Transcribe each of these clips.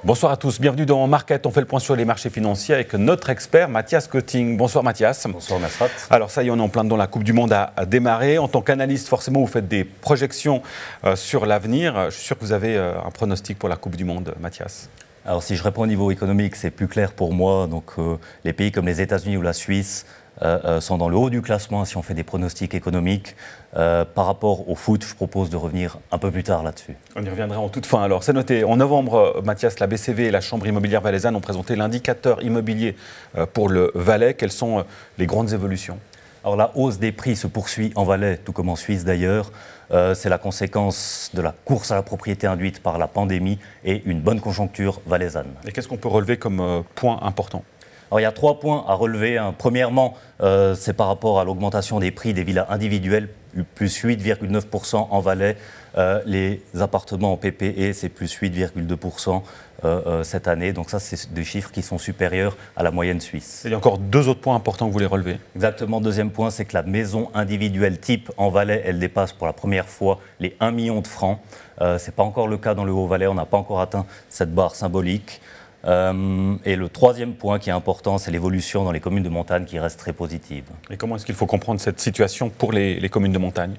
Bonsoir à tous, bienvenue dans Market. On fait le point sur les marchés financiers avec notre expert Mathias Kötting. Bonsoir Mathias. Bonsoir Nasrat. Alors ça y est, on est en plein dedans, la Coupe du Monde a démarré. En tant qu'analyste, forcément, vous faites des projections sur l'avenir. Je suis sûr que vous avez un pronostic pour la Coupe du Monde, Mathias. Alors si je réponds au niveau économique, c'est plus clair pour moi. Donc les pays comme les États-Unis ou la Suisse sont dans le haut du classement si on fait des pronostics économiques. Par rapport au foot, je propose de revenir un peu plus tard là-dessus. On y reviendra en toute fin. Alors, c'est noté. En novembre, Mathias, la BCV et la Chambre immobilière valaisanne ont présenté l'indicateur immobilier pour le Valais. Quelles sont les grandes évolutions ? Alors la hausse des prix se poursuit en Valais, tout comme en Suisse d'ailleurs. C'est la conséquence de la course à la propriété induite par la pandémie et une bonne conjoncture valaisanne. Et qu'est-ce qu'on peut relever comme point important ? Alors, il y a 3 points à relever. Premièrement, c'est par rapport à l'augmentation des prix des villas individuelles, plus 8,9% en Valais. Les appartements en PPE, c'est plus 8,2% cette année. Donc ça, c'est des chiffres qui sont supérieurs à la moyenne suisse. Et il y a encore 2 autres points importants que vous voulez relever. Exactement. Deuxième point, c'est que la maison individuelle type en Valais, elle dépasse pour la première fois les 1 million de francs. Ce n'est pas encore le cas dans le Haut-Valais. On n'a pas encore atteint cette barre symbolique. Et le troisième point qui est important, c'est l'évolution dans les communes de montagne qui reste très positive. Et comment est-ce qu'il faut comprendre cette situation pour les communes de montagne ?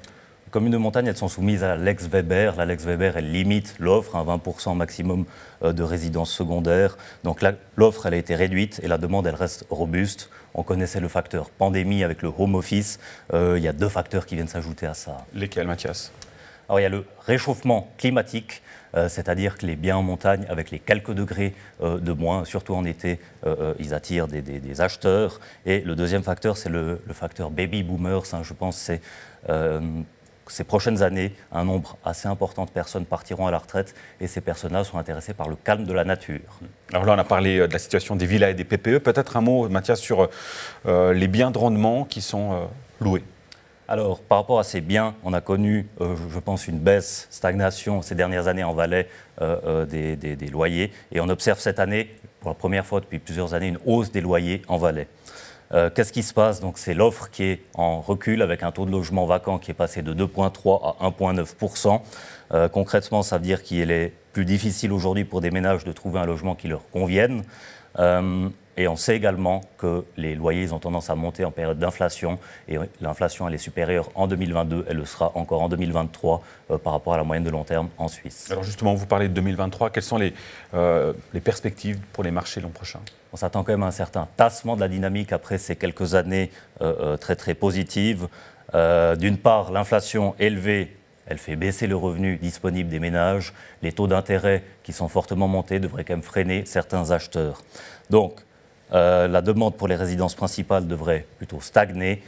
Les communes de montagne, elles sont soumises à la Lex Weber. La Lex Weber, elle limite l'offre à 20% maximum de résidences secondaires. Donc l'offre, elle a été réduite et la demande, elle reste robuste. On connaissait le facteur pandémie avec le home office. Il y a 2 facteurs qui viennent s'ajouter à ça. Lesquels, Mathias ? Alors il y a le réchauffement climatique. C'est-à-dire que les biens en montagne, avec les quelques degrés de moins, surtout en été, ils attirent des acheteurs. Et le deuxième facteur, c'est le facteur baby boomers. Je pense que ces prochaines années, un nombre assez important de personnes partiront à la retraite et ces personnes-là sont intéressées par le calme de la nature. Alors là, on a parlé de la situation des villas et des PPE. Peut-être un mot, Mathias, sur les biens de rendement qui sont loués. Alors, par rapport à ces biens, on a connu, je pense, une baisse, stagnation ces dernières années en Valais des loyers. Et on observe cette année, pour la première fois depuis plusieurs années, une hausse des loyers en Valais. Qu'est-ce qui se passe ? Donc, c'est l'offre qui est en recul avec un taux de logement vacant qui est passé de 2,3 à 1,9%. Concrètement, ça veut dire qu'il est plus difficile aujourd'hui pour des ménages de trouver un logement qui leur convienne. Et on sait également que les loyers ont tendance à monter en période d'inflation. Et l'inflation, elle est supérieure en 2022, elle le sera encore en 2023 par rapport à la moyenne de long terme en Suisse. Alors justement, vous parlez de 2023. Quelles sont les perspectives pour les marchés l'an prochain ? On s'attend quand même à un certain tassement de la dynamique après ces quelques années très très positives. D'une part, l'inflation élevée, elle fait baisser le revenu disponible des ménages. Les taux d'intérêt qui sont fortement montés devraient quand même freiner certains acheteurs. Donc, la demande pour les résidences principales devrait plutôt stagner.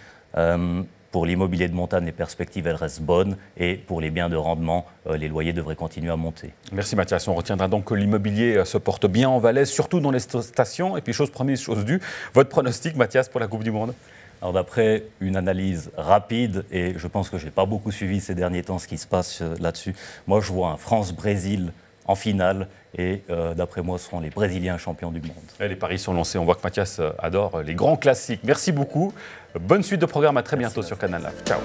Pour l'immobilier de montagne, les perspectives, elles restent bonnes. Et pour les biens de rendement, les loyers devraient continuer à monter. Merci Mathias. On retiendra donc que l'immobilier se porte bien en Valais, surtout dans les stations. Et puis, chose promise, chose due, votre pronostic, Mathias, pour la Coupe du Monde ? Alors d'après une analyse rapide, et je pense que je n'ai pas beaucoup suivi ces derniers temps ce qui se passe là-dessus, moi je vois un France-Brésil en finale et d'après moi ce seront les Brésiliens champions du monde. Et les paris sont lancés, on voit que Mathias adore les grands classiques. Merci beaucoup, bonne suite de programme, à très bientôt sur Canal Live. Ciao.